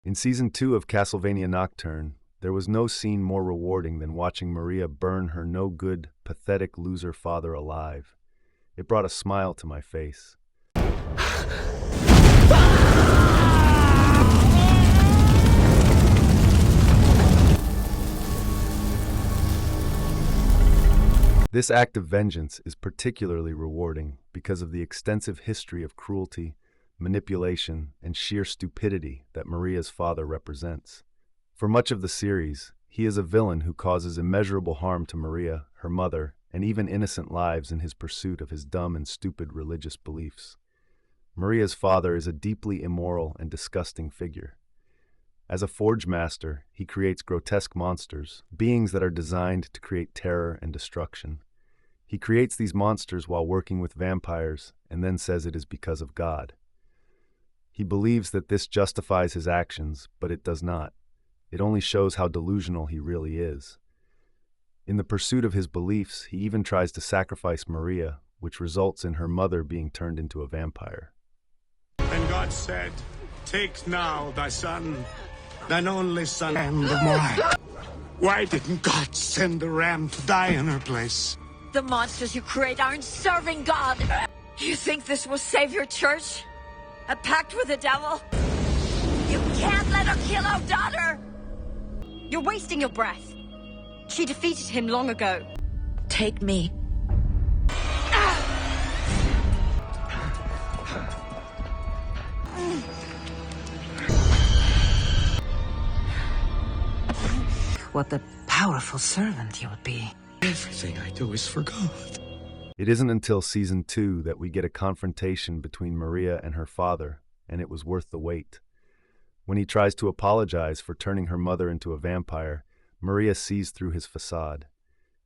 In Season 2 of Castlevania Nocturne, there was no scene more rewarding than watching Maria burn her no-good, pathetic loser father alive. It brought a smile to my face. This act of vengeance is particularly rewarding because of the extensive history of cruelty, manipulation, and sheer stupidity that Maria's father represents. For much of the series, he is a villain who causes immeasurable harm to Maria, her mother, and even innocent lives in his pursuit of his dumb and stupid religious beliefs. Maria's father is a deeply immoral and disgusting figure. As a forge master, he creates grotesque monsters, beings that are designed to create terror and destruction. He creates these monsters while working with vampires and then says it is because of God. He believes that this justifies his actions, but it does not. It only shows how delusional he really is. In the pursuit of his beliefs, he even tries to sacrifice Maria, which results in her mother being turned into a vampire. And God said, "Take now thy son, thine only son, and of mine." Why didn't God send the ram to die in her place? The monsters you create aren't serving God. You think this will save your church? A pact with the devil? You can't let her kill our daughter! You're wasting your breath. She defeated him long ago. Take me. What a powerful servant you would be. Everything I do is for God. It isn't until Season 2 that we get a confrontation between Maria and her father, and it was worth the wait. When he tries to apologize for turning her mother into a vampire, Maria sees through his facade.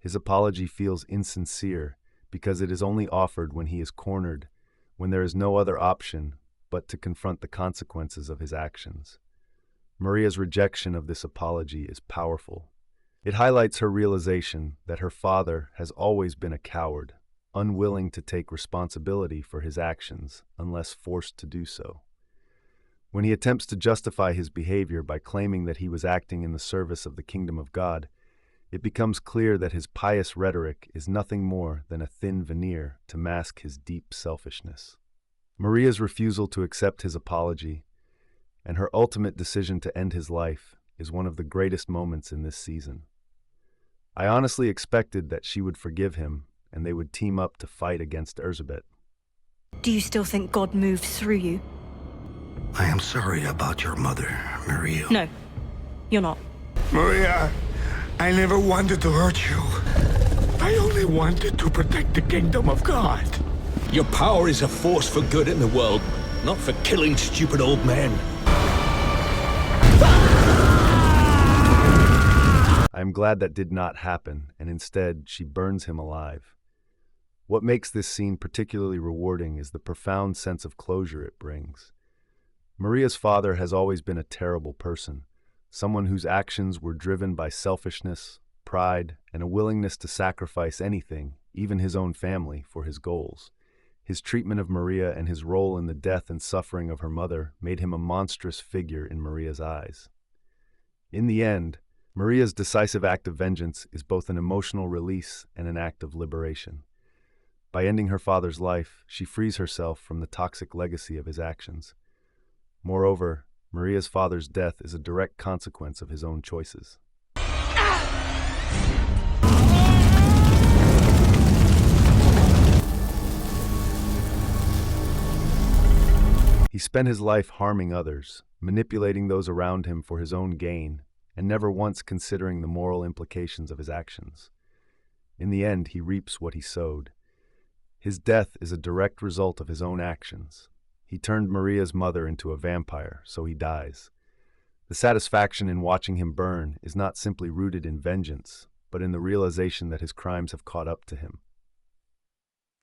His apology feels insincere because it is only offered when he is cornered, when there is no other option but to confront the consequences of his actions. Maria's rejection of this apology is powerful. It highlights her realization that her father has always been a coward, unwilling to take responsibility for his actions unless forced to do so. When he attempts to justify his behavior by claiming that he was acting in the service of the kingdom of God, it becomes clear that his pious rhetoric is nothing more than a thin veneer to mask his deep selfishness. Maria's refusal to accept his apology and her ultimate decision to end his life is one of the greatest moments in this season. I honestly expected that she would forgive him and they would team up to fight against Elizabeth. Do you still think God moved through you? I am sorry about your mother, Maria. No, you're not. Maria, I never wanted to hurt you. I only wanted to protect the kingdom of God. Your power is a force for good in the world, not for killing stupid old men. I am glad that did not happen, and instead she burns him alive. What makes this scene particularly rewarding is the profound sense of closure it brings. Maria's father has always been a terrible person, someone whose actions were driven by selfishness, pride, and a willingness to sacrifice anything, even his own family, for his goals. His treatment of Maria and his role in the death and suffering of her mother made him a monstrous figure in Maria's eyes. In the end, Maria's decisive act of vengeance is both an emotional release and an act of liberation. By ending her father's life, she frees herself from the toxic legacy of his actions. Moreover, Maria's father's death is a direct consequence of his own choices. He spent his life harming others, manipulating those around him for his own gain, and never once considering the moral implications of his actions. In the end, he reaps what he sowed. His death is a direct result of his own actions. He turned Maria's mother into a vampire, so he dies. The satisfaction in watching him burn is not simply rooted in vengeance, but in the realization that his crimes have caught up to him.